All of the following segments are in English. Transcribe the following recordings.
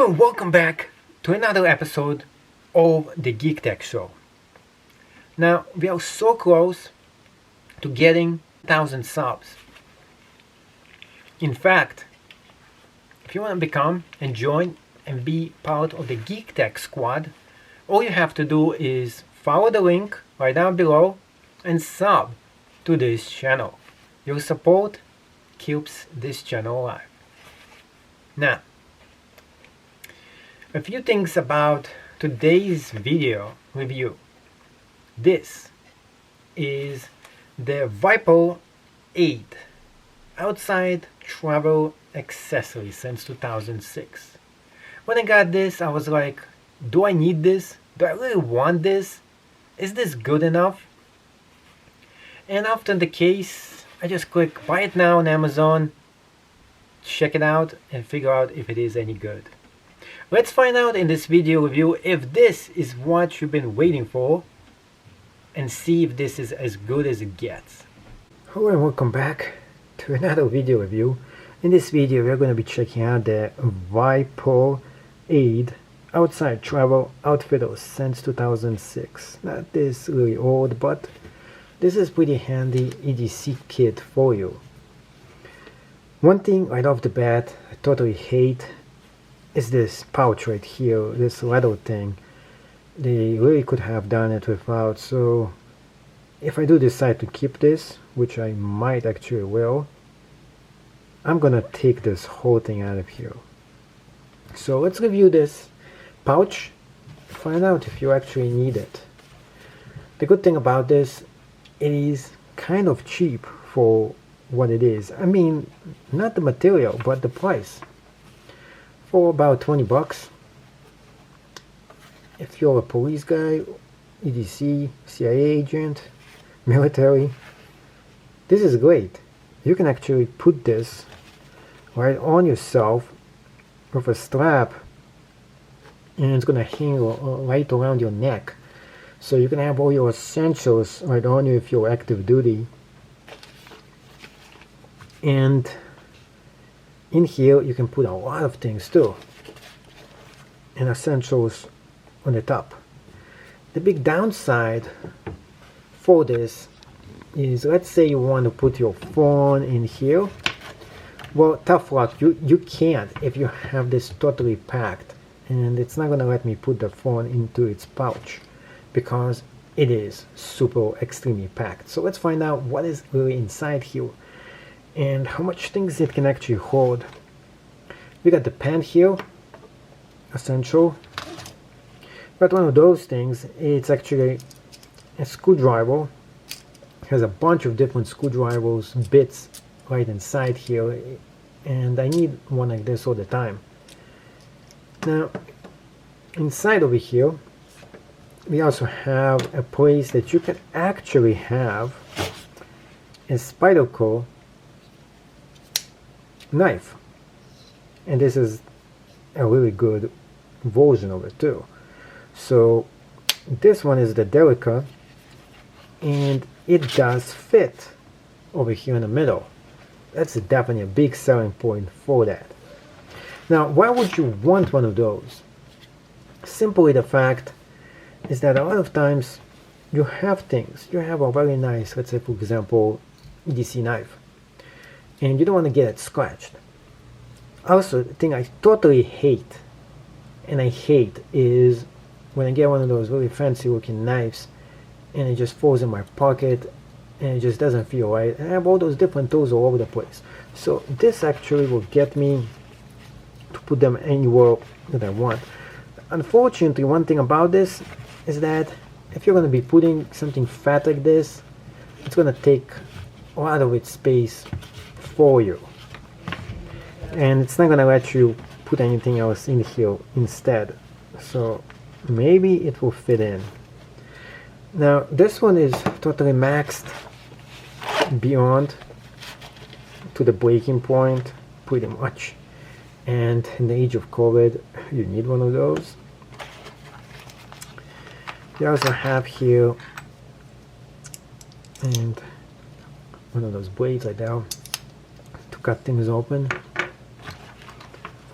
Hello and welcome back to another episode of the Geek Tech Show. Now, we are so close to getting 1,000 subs. In fact, if you want to become and join and be part of the Geek Tech squad, all you have to do is follow the link right down below and sub to this channel. Your support keeps this channel alive. Now, a few things about today's video review. This is the Viperade outside travel accessory since 2006. When I got this, I was like, do I need this? Do I really want this? Is this good enough? And often the case, I just click buy it now on Amazon, check it out and figure out if it is any good. Let's find out in this video review if this is what you've been waiting for and see if this is as good as it gets. Hello and welcome back to another video review. In this video we're going to be checking out the Viperade outside travel outfitter since 2006. Not this really old, but this is pretty handy EDC kit for you. One thing right off the bat I totally hate is this pouch right here, this leather thing. They really could have done it without, so if I do decide to keep this, which I might actually will, I'm gonna take this whole thing out of here. So let's review this pouch, find out if you actually need it. The good thing about this, it is kind of cheap for what it is. I mean, not the material, but the price. For about 20 bucks. If you're a police guy, EDC, CIA agent, military, this is great. You can actually put this right on yourself with a strap and it's gonna hang right around your neck. So you can have all your essentials right on you if you're active duty. And in here you can put a lot of things too, and essentials on the top. The big downside for this is, let's say you want to put your phone in here. Well, tough luck, you can't if you have this totally packed, and it's not gonna let me put the phone into its pouch because it is super extremely packed. So let's find out what is really inside here and how much things it can actually hold. We got the pen here, essential. But one of those things, it's actually a screwdriver. It has a bunch of different screwdrivers, bits right inside here, and I need one like this all the time. Now, inside over here, we also have a place that you can actually have a Spyderco knife, and this is a really good version of it too. So this one is the Delica, and it does fit over here in the middle. That's definitely a big selling point for that. Now, why would you want one of those? Simply the fact is that a lot of times you have things, you have a very nice, let's say for example, EDC knife, and you don't want to get it scratched. Also, the thing I totally hate, is when I get one of those really fancy looking knives and it just falls in my pocket and it just doesn't feel right, and I have all those different tools all over the place. So this actually will get me to put them anywhere that I want. Unfortunately, one thing about this is that if you're going to be putting something fat like this, it's going to take a lot of its space for you, and it's not gonna let you put anything else in here instead, so maybe it will fit in. Now this one is totally maxed beyond to the breaking point pretty much, and in the age of COVID you need one of those. You also have here and one of those blades like that to cut things open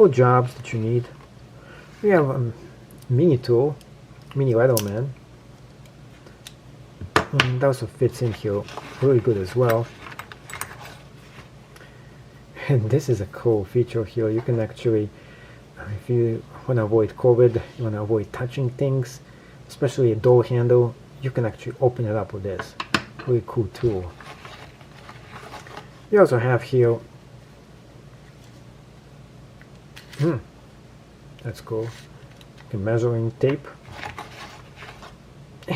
for jobs that you need. We have a mini tool, mini Leatherman, and that also fits in here really good as well. And this is a cool feature here. You can actually, if you want to avoid COVID, you want to avoid touching things, especially a door handle, you can actually open it up with this. Really cool tool. You also have here, that's cool, a measuring tape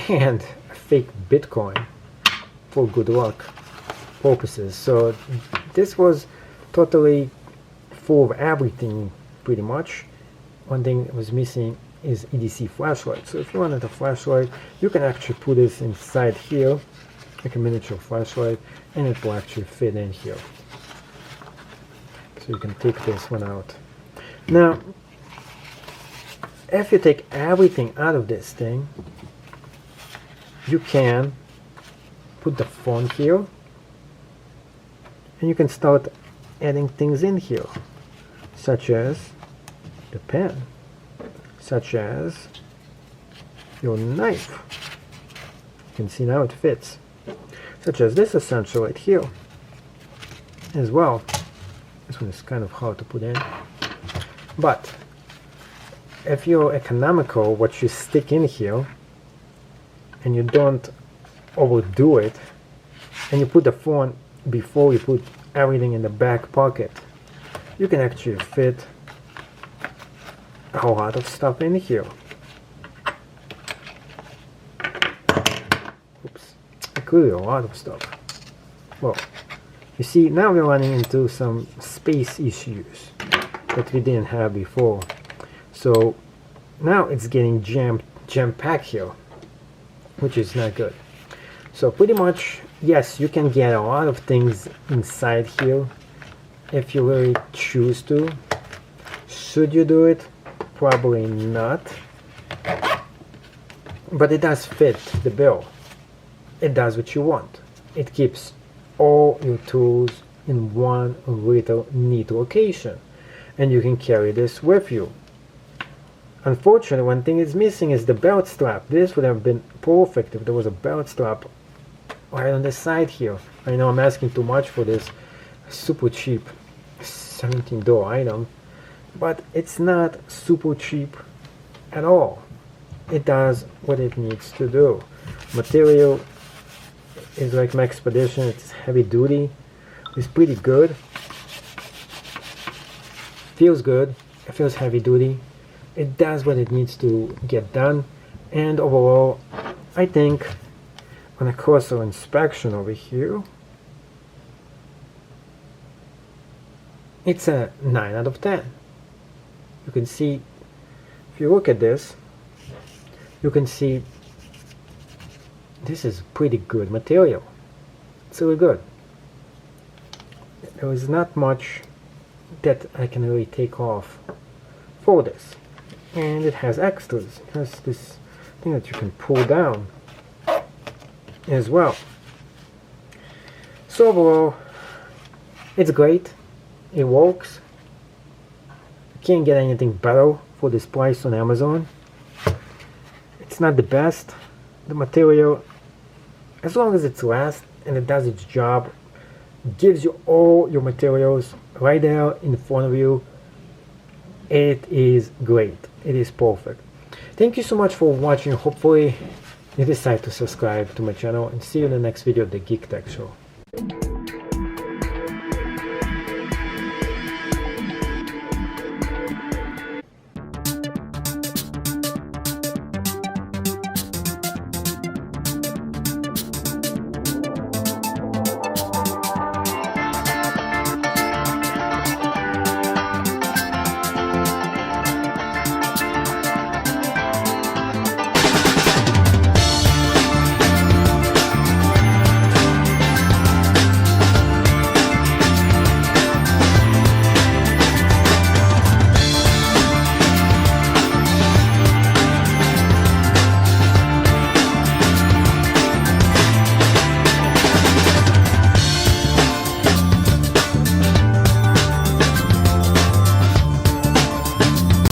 and a fake Bitcoin for good luck purposes. So this was totally full of everything pretty much. One thing that was missing is EDC Flashlight. So if you wanted a flashlight, you can actually put this inside here, like a miniature flashlight, and it will actually fit in here. So you can take this one out. Now, if you take everything out of this thing, you can put the phone here, and you can start adding things in here, such as the pen, such as your knife. You can see now it fits, such as this essential right here as well. This one is kind of hard to put in, but if you're economical, what you stick in here and you don't overdo it, and you put the phone before you put everything in the back pocket, you can actually fit a lot of stuff in here. Oops, including a lot of stuff. Well, you see, now we're running into some space issues that we didn't have before. So now it's getting jam-packed here, which is not good. So pretty much, yes, you can get a lot of things inside here if you really choose to. Should you do it? Probably not. But it does fit the bill. It does what you want. It keeps all your tools in one little neat location, and you can carry this with you. Unfortunately, one thing is missing is the belt strap. This would have been perfect if there was a belt strap right on the side here. I know I'm asking too much for this super cheap $17 item, but it's not super cheap at all. It does what it needs to do. Material is like my Expedition. It's heavy duty. It's pretty good. Feels good. It feels heavy duty. It does what it needs to get done, and overall I think on a closer inspection over here it's a 9 out of 10. You can see, if you look at this, you can see this is pretty good material. It's really good. There is not much that I can really take off for this. And it has extras. It has this thing that you can pull down as well. So overall, it's great. It works. You can't get anything better for this price on Amazon. It's not the best. The material, as long as it lasts and it does its job, gives you all your materials right there in front of you, it is great. It is perfect. Thank you so much for watching. Hopefully you decide to subscribe to my channel, and see you in the next video of the Geek Tech Show.